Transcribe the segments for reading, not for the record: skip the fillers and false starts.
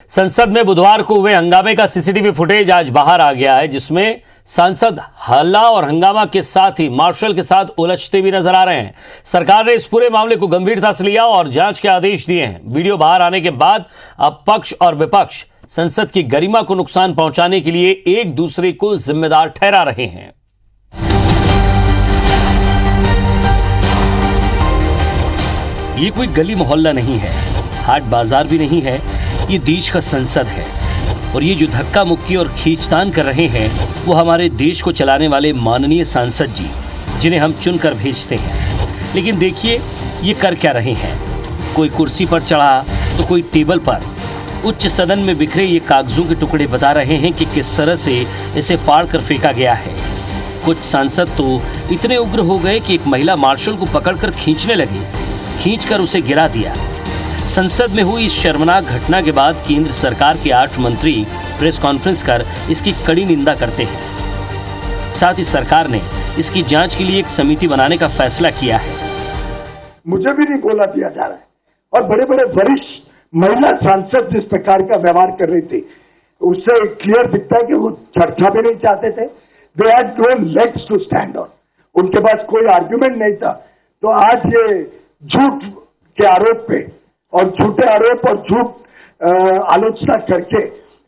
संसद में बुधवार को हुए हंगामे का सीसीटीवी फुटेज आज बाहर आ गया है, जिसमें सांसद हल्ला और हंगामा के साथ ही मार्शल के साथ उलझते भी नजर आ रहे हैं। सरकार ने इस पूरे मामले को गंभीरता से लिया और जांच के आदेश दिए हैं। वीडियो बाहर आने के बाद अब पक्ष और विपक्ष संसद की गरिमा को नुकसान पहुंचाने के लिए एक दूसरे को जिम्मेदार ठहरा रहे हैं। ये कोई गली मोहल्ला नहीं है, हाट बाजार भी नहीं है, ये देश का संसद है। और ये जो धक्का मुक्की और खींचतान कर रहे हैं वो हमारे देश को चलाने वाले माननीय सांसद जी, जिन्हें हम चुनकर भेजते हैं। लेकिन देखिए ये कर क्या रहे हैं। कोई कुर्सी पर चढ़ा तो कोई टेबल पर। उच्च सदन में बिखरे ये कागजों के टुकड़े बता रहे हैं कि किस तरह से इसे फाड़ कर फेंका गया है। कुछ सांसद तो इतने उग्र हो गए कि एक महिला मार्शल को पकड़कर खींचने लगे, खींचकर उसे गिरा दिया। संसद में हुई इस शर्मनाक घटना के बाद केंद्र सरकार के 8 मंत्री प्रेस कॉन्फ्रेंस कर इसकी कड़ी निंदा करते हैं। साथ ही सरकार ने इसकी जांच के लिए एक समिति बनाने का फैसला किया है। मुझे भी नहीं बोला दिया जा रहा है और बड़े बड़े वरिष्ठ महिला सांसद जिस प्रकार का व्यवहार कर रही थी उससे क्लियर दिखता है कि वो चर्चा भी नहीं चाहते थे। They had no legs to stand on, उनके पास कोई आर्ग्यूमेंट नहीं था। तो आज ये झूठ के आरोप पे और झूठे आरोप और झूठ आलोचना करके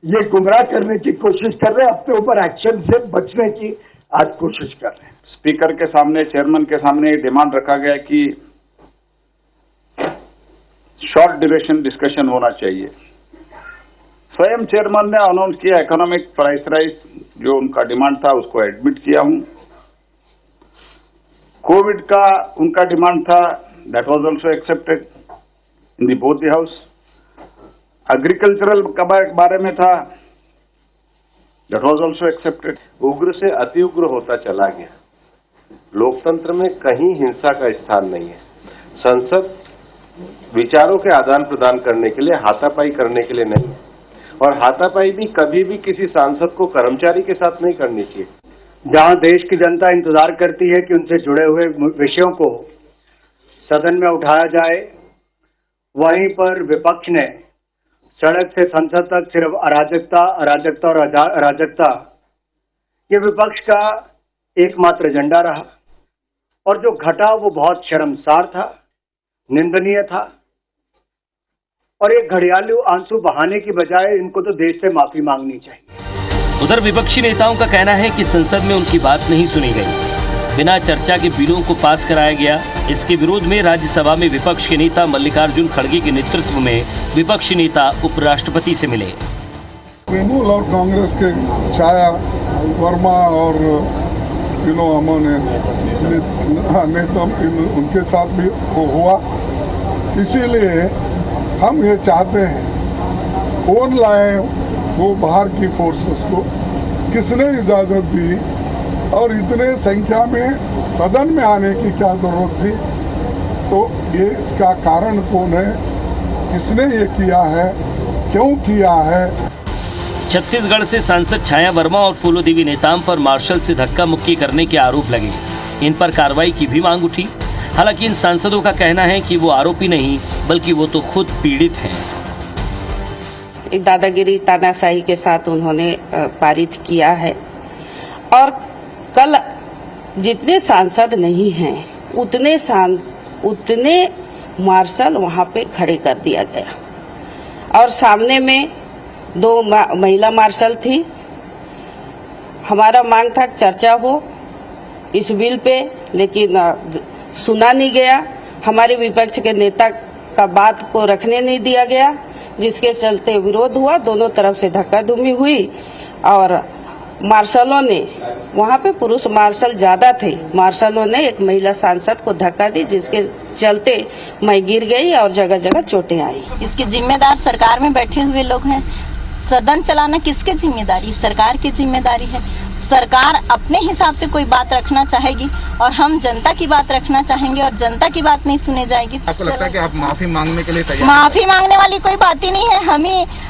ये गुमराह करने की कोशिश कर रहे हैं, अपने ऊपर एक्शन से बचने की आज कोशिश कर रहे हैं। स्पीकर के सामने, चेयरमैन के सामने डिमांड रखा गया कि शॉर्ट ड्यूरेशन डिस्कशन होना चाहिए। स्वयं चेयरमैन ने अनाउंस किया इकोनॉमिक प्राइस राइज, जो उनका डिमांड था उसको एडमिट किया हूं। कोविड का उनका डिमांड था, that was also accepted in the both the house. Agricultural का बारे में था, दैट वाज आल्सो एक्सेप्टेड। उग्र से अति उग्र होता चला गया। लोकतंत्र में कहीं हिंसा का स्थान नहीं है। संसद विचारों के आदान प्रदान करने के लिए, हाथापाई करने के लिए नहीं, और हाथापाई भी कभी भी किसी सांसद को कर्मचारी के साथ नहीं करनी चाहिए। जहां देश की जनता इंतजार करती है कि उनसे जुड़े हुए विषयों को सदन में उठाया जाए, वहीं पर विपक्ष ने सड़क से संसद तक सिर्फ अराजकता अराजकता और अराजकता, ये विपक्ष का एकमात्र एजेंडा रहा। और जो घटा वो बहुत शर्मसार था, निंदनीय था। और एक घड़ियालू आंसू बहाने की बजाय इनको तो देश से माफी मांगनी चाहिए। उधर विपक्षी नेताओं का कहना है कि संसद में उनकी बात नहीं सुनी गई, बिना चर्चा के बिलों को पास कराया गया। इसके विरोध में राज्यसभा में विपक्ष के नेता मल्लिकार्जुन खड़गे के नेतृत्व में विपक्षी नेता उपराष्ट्रपति से मिले। तृणमूल और कांग्रेस के छाया वर्मा और हमने नेता उनके साथ भी हुआ। इसीलिए हम ये चाहते हैं कौन लाए वो बाहर की फोर्सेस को, किसने इजाज़त दी और इतने संख्या में सदन में आने की क्या जरूरत थी। तो ये इसका कारण कौन है, किसने ये किया है, क्यों किया है। छत्तीसगढ़ से सांसद छाया वर्मा और फूलो देवी नेताम पर मार्शल से धक्का मुक्की करने के आरोप लगे। इन पर कार्रवाई की भी मांग उठी। हालांकि इन सांसदों का कहना है कि वो आरोपी नहीं बल्कि वो तो खुद पीड़ित हैं। एक दादागिरी तानाशाही के साथ उन्होंने पारित किया है और कल जितने सांसद नहीं हैं उतने मार्शल वहां पे खड़े कर दिया गया और सामने में 2 महिला मार्शल थी। हमारा मांग था चर्चा हो इस बिल पे, लेकिन सुना नहीं गया। हमारे विपक्ष के नेता का बात को रखने नहीं दिया गया, जिसके चलते विरोध हुआ। दोनों तरफ से धक्का-धुमी हुई और मार्शलों ने, वहां पे पुरुष मार्शल ज्यादा थे, मार्शलों ने एक महिला सांसद को धक्का दी, जिसके चलते मैं गिर गई और जगह जगह चोटें आई। इसके जिम्मेदार सरकार में बैठे हुए लोग हैं। सदन चलाना किसकी जिम्मेदारी? सरकार की जिम्मेदारी है। सरकार अपने हिसाब से कोई बात रखना चाहेगी और हम जनता की बात रखना चाहेंगे और जनता की बात नहीं सुनी जाएगी। आपको लगता है कि आप माफी मांगने के लिए तैयार? माफी मांगने वाली कोई बात ही नहीं है।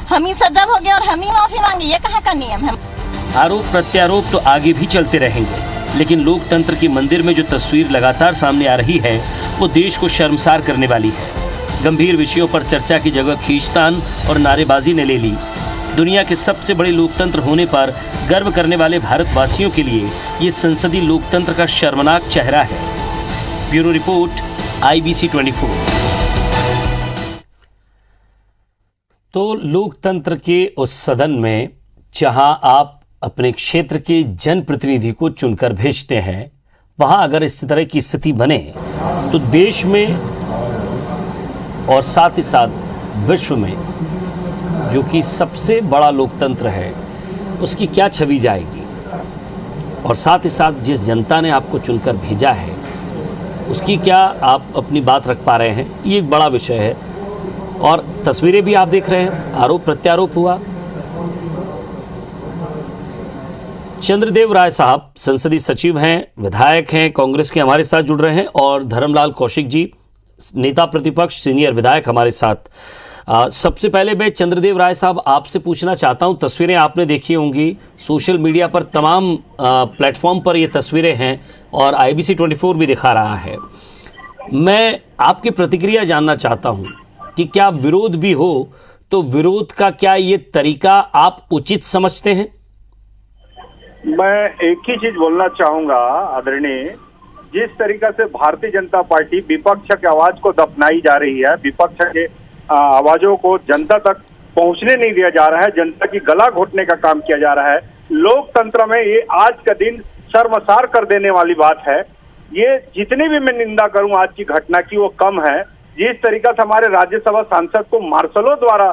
हम ही सजा हो गए और हम ही माफी मांगे, ये कहाँ का नियम है? आरोप प्रत्यारोप तो आगे भी चलते रहेंगे, लेकिन लोकतंत्र के मंदिर में जो तस्वीर लगातार सामने आ रही है वो देश को शर्मसार करने वाली है। गंभीर विषयों पर चर्चा की जगह खींचतान और नारेबाजी ने ले ली। दुनिया के सबसे बड़े लोकतंत्र होने पर गर्व करने वाले भारतवासियों के लिए ये संसदीय लोकतंत्र का शर्मनाक चेहरा है। Bureau report, IBC 24। तो लोकतंत्र के उस सदन में जहां आप अपने क्षेत्र के जनप्रतिनिधि को चुनकर भेजते हैं, वहां अगर इस तरह की स्थिति बने तो देश में और साथ ही साथ विश्व में, जो कि सबसे बड़ा लोकतंत्र है, उसकी क्या छवि जाएगी। और साथ ही साथ जिस जनता ने आपको चुनकर भेजा है उसकी क्या आप अपनी बात रख पा रहे हैं, ये एक बड़ा विषय है। और तस्वीरें भी आप देख रहे हैं, आरोप प्रत्यारोप हुआ। चंद्रदेव राय साहब संसदीय सचिव हैं, विधायक हैं, कांग्रेस के हमारे साथ जुड़ रहे हैं, और धर्मलाल कौशिक जी नेता प्रतिपक्ष सीनियर विधायक हमारे साथ। सबसे पहले मैं चंद्रदेव राय साहब आपसे पूछना चाहता हूं, तस्वीरें आपने देखी होंगी सोशल मीडिया पर, तमाम प्लेटफॉर्म पर ये तस्वीरें हैं और IBC 24 भी दिखा रहा है। मैं आपकी प्रतिक्रिया जानना चाहता हूं कि क्या विरोध भी हो तो विरोध का क्या ये तरीका आप उचित समझते हैं? मैं एक ही चीज बोलना चाहूंगा आदरणीय, जिस तरीका से भारतीय जनता पार्टी विपक्ष की आवाज को दफनाई जा रही है, विपक्ष के आवाजों को जनता तक पहुंचने नहीं दिया जा रहा है, जनता की गला घोटने का काम किया जा रहा है, लोकतंत्र में ये आज का दिन शर्मसार कर देने वाली बात है। ये जितनी भी मैं निंदा करूं आज की घटना की वो कम है। जिस तरीका से हमारे राज्यसभा सांसद को मार्शलों द्वारा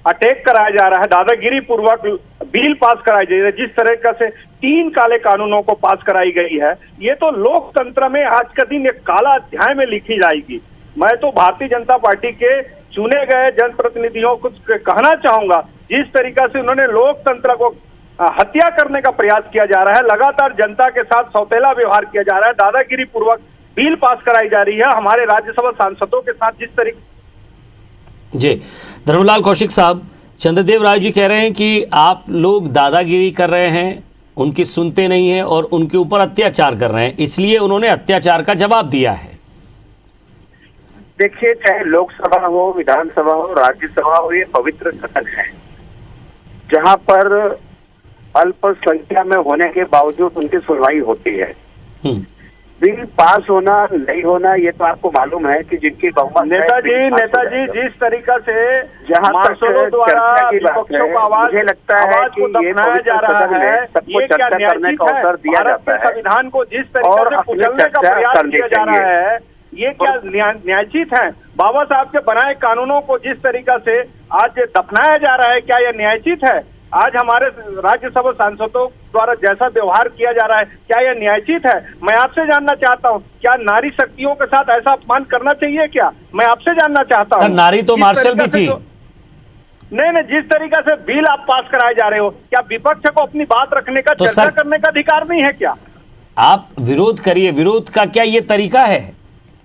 अटैक कराया जा रहा है, दादागिरी पूर्वक बिल पास कराई जा रही है, जिस तरीका से 3 काले कानूनों को पास कराई गई है, ये तो लोकतंत्र में आज का दिन एक काला अध्याय में लिखी जाएगी। मैं तो भारतीय जनता पार्टी के चुने गए जनप्रतिनिधियों को कहना चाहूंगा, जिस तरीका से उन्होंने लोकतंत्र को हत्या करने का प्रयास किया जा रहा है, लगातार जनता के साथ सौतेला व्यवहार किया जा रहा है, दादागिरी पूर्वक बिल पास कराई जा रही है हमारे राज्यसभा सांसदों के साथ जिस तरीके। जी धर्मलाल कौशिक साहब, चंद्रदेव राय जी कह रहे हैं कि आप लोग दादागिरी कर रहे हैं, उनकी सुनते नहीं हैं और उनके ऊपर अत्याचार कर रहे हैं, इसलिए उन्होंने अत्याचार का जवाब दिया है। देखिए, चाहे लोकसभा हो, विधानसभा हो, राज्यसभा हो, ये पवित्र सदन है जहां पर अल्प संख्या में होने के बावजूद उनकी सुनवाई होती है। बिल पास होना नहीं होना ये तो आपको मालूम है कि जिनकी बहुमत नेताजी जिस तरीका से जहां मार्शलों द्वारा विपक्षों को आवाज मुझे लगता है कि ये जा रहा है, सबको चर्चा करने का अवसर दिया जाता है, संविधान को जिस तरीके से कुचलने का प्रयास किया जा रहा है, ये क्या न्यायोचित है? बाबा साहब के बनाए कानूनों को जिस तरीका से आज दफनाया जा रहा है, क्या यह न्यायोचित है? आज हमारे राज्यसभा सांसदों द्वारा जैसा व्यवहार किया जा रहा है, क्या यह न्यायोचित है? मैं आपसे जानना चाहता हूं, क्या नारी शक्तियों के साथ ऐसा अपमान करना चाहिए क्या? मैं आपसे जानना चाहता हूं। नारी तो मार्शल भी थी। नहीं, जिस तरीका से बिल आप पास कराए जा रहे हो, क्या विपक्ष को अपनी बात रखने का, चर्चा करने का अधिकार नहीं है क्या? आप विरोध करिए, विरोध का क्या ये तरीका है?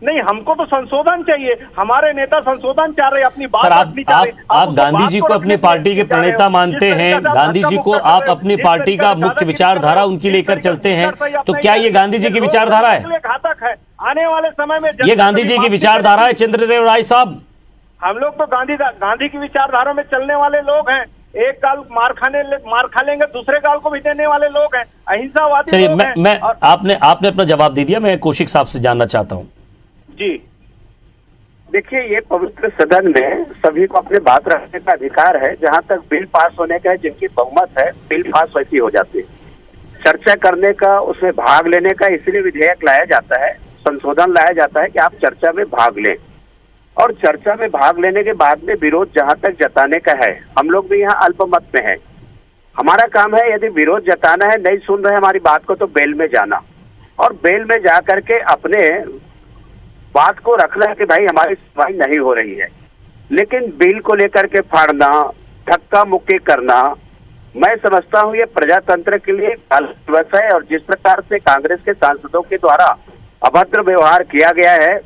नहीं, हमको तो संशोधन चाहिए, हमारे नेता संशोधन चाह रहे, अपनी बात रखनी चाह रहे। आप गांधी जी को अपने पार्टी के प्रणेता मानते हैं, गांधी जी को आप अपनी पार्टी का मुख्य विचारधारा उनकी लेकर चलते हैं, तो क्या ये गांधी जी की विचारधारा है? घातक है आने वाले समय में। ये गांधी जी की विचारधारा है चंद्रदेव राय साहब? हम लोग तो गांधी की विचारधारा में चलने वाले लोग हैं। एक गाल मार खा लेंगे, दूसरे गाल को भी देने वाले लोग हैं, अहिंसावादी। चलिए, मैं आपने अपना जवाब दे दिया, मैं कौशिक साहब से जानना चाहता हूँ। जी देखिए, ये पवित्र सदन में सभी को अपनी बात रखने का अधिकार है। जहां तक बिल पास होने का है, जिनकी बहुमत है, बिल पास वैसी हो जाती है। चर्चा करने का, उसमें भाग लेने का इसलिए विधेयक लाया जाता है, संशोधन लाया जाता है कि आप चर्चा में भाग लें। और चर्चा में भाग लेने के बाद में विरोध जहां तक जताने का है, हम लोग भी यहाँ अल्पमत में है। हमारा काम है, यदि विरोध जताना है, नहीं सुन रहे हमारी बात को, तो बेल में जाना और बेल में जा करके अपने बात को रखना है कि भाई हमारी सुनवाई नहीं हो रही है। लेकिन बिल को लेकर के फाड़ना, धक्का मुक्की करना, मैं समझता हूँ ये प्रजातंत्र के लिए गलत दिवस है। और जिस प्रकार से कांग्रेस के सांसदों के द्वारा अभद्र व्यवहार किया गया है,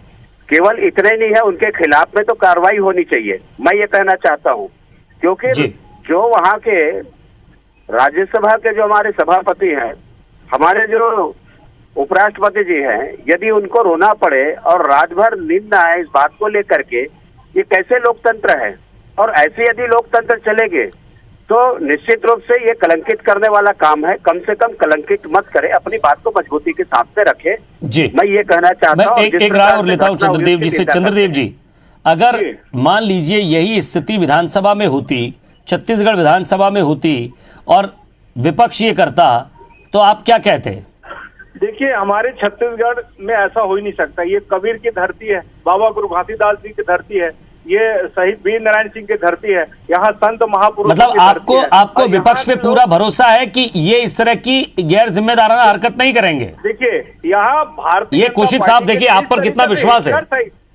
केवल इतने नहीं है, उनके खिलाफ में तो कार्रवाई होनी चाहिए, मैं ये कहना चाहता हूँ। क्योंकि जो वहाँ के राज्यसभा के जो हमारे सभापति हैं, हमारे जो उपराष्ट्रपति जी हैं, यदि उनको रोना पड़े और रात भर नींद न आए इस बात को लेकर के ये कैसे लोकतंत्र है? और ऐसे यदि लोकतंत्र चलेंगे तो निश्चित रूप से ये कलंकित करने वाला काम है। कम से कम कलंकित मत करे, अपनी बात को मजबूती के साथ से रखे। जी, मैं ये कहना चाहता हूँ। एक राय और लेता हूँ चंद्रदेव जी से। चंद्रदेव जी, अगर मान लीजिए यही स्थिति विधानसभा में होती, छत्तीसगढ़ विधानसभा में होती और विपक्ष ये करता, तो आप क्या कहते? देखिए, हमारे छत्तीसगढ़ में ऐसा हो ही नहीं सकता। ये कबीर की धरती है, बाबा गुरु घासीदास जी की धरती है, ये शहीद वीर नारायण सिंह की धरती है, यहाँ संत महापुरुष। मतलब आपको विपक्ष पे पूरा भरोसा है कि ये इस तरह की गैर जिम्मेदाराना हरकत नहीं करेंगे? देखिए, यहाँ भारतीय ये कौशिक साहब, देखिए आप पर कितना विश्वास है।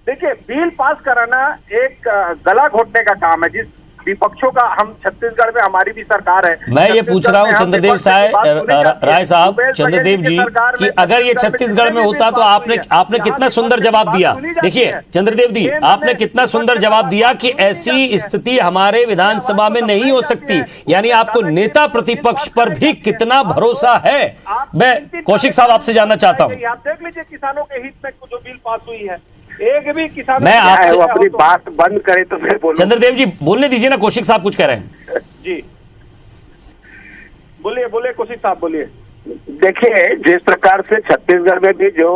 देखिए, बिल पास कराना एक गला घोटने का काम है। जिस विपक्षों का, हम छत्तीसगढ़ में हमारी भी सरकार है। मैं ये पूछ रहा हूँ चंद्रदेव राय साहब, चंद्रदेव जी, कि अगर ये छत्तीसगढ़ में होता तो आपने कितना सुंदर जवाब दिया। देखिए चंद्रदेव जी, आपने कितना सुंदर जवाब दिया कि ऐसी स्थिति हमारे विधानसभा में नहीं हो सकती। यानी आपको नेता प्रतिपक्ष पर भी कितना भरोसा है। मैं कौशिक साहब आपसे जानना चाहता हूँ। आप देख लीजिए, किसानों के हित में जो बिल पास हुई है, एक भी किसान, मैं आपसे अपनी बात बंद करे तो फिर बोलूं। चंद्रदेव जी बोलने दीजिए ना, कौशिक साहब कुछ कह रहे हैं। जी बोलिए कौशिक साहब बोलिए। देखिए, जिस प्रकार से छत्तीसगढ़ में भी जो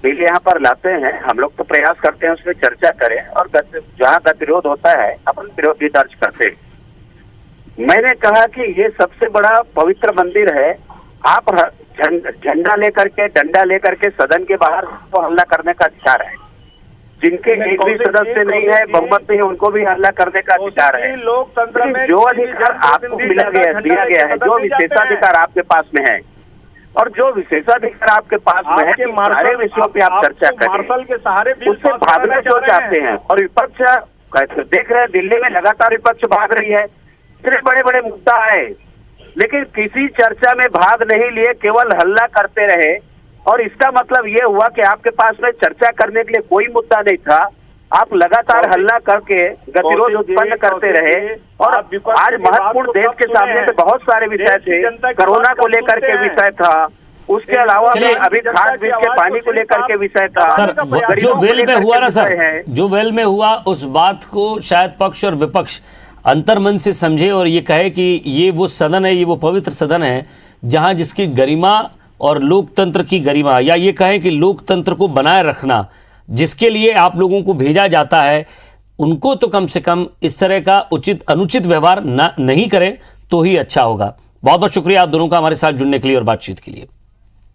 बिल यहाँ पर लाते हैं, हम लोग तो प्रयास करते हैं उसमें चर्चा करें और जहाँ गतिरोध होता है अपन विरोध भी दर्ज करते हैं। मैंने कहा कि ये सबसे बड़ा पवित्र मंदिर है। आप झंडा लेकर के, डंडा लेकर के सदन के बाहर तो हमला करने का अधिकार है। जिनके एक भी सदस्य नहीं है, बहुमत नहीं है, उनको भी हल्ला करने का अधिकार है। लोकतंत्र में जो अधिकार आपको दिया गया है, जो विशेषाधिकार आपके पास में है और जो विशेषाधिकार आपके पास में है, सारे विषयों पे आप चर्चा करें। मार्शल के सहारे उससे भागना क्यों चाहते हैं? और विपक्ष देख रहे हैं, दिल्ली में लगातार विपक्ष भाग रही है। इतने बड़े बड़े मुद्दा है, लेकिन किसी चर्चा में भाग नहीं लिए, केवल हल्ला करते रहे। और इसका मतलब ये हुआ कि आपके पास में चर्चा करने के लिए कोई मुद्दा नहीं था। आप लगातार हल्ला करके गतिरोध उत्पन्न करते रहे। और आज महत्वपूर्ण देश के सामने में बहुत सारे विषय थे। कोरोना को लेकर के विषय था, उसके अलावा अभी खाद बीज के पानी को लेकर के विषय था। सर, जो वेल में हुआ ना सर, जो वेल में हुआ, उस बात को शायद पक्ष और विपक्ष अंतर्मन से समझे और ये कहे कि ये वो सदन है, ये वो पवित्र सदन है जहां जिसकी गरिमा और लोकतंत्र की गरिमा, या ये कहें कि लोकतंत्र को बनाए रखना जिसके लिए आप लोगों को भेजा जाता है, उनको तो कम से कम इस तरह का अनुचित व्यवहार नहीं करें तो ही अच्छा होगा। बहुत बहुत शुक्रिया आप दोनों का हमारे साथ जुड़ने के लिए और बातचीत के लिए।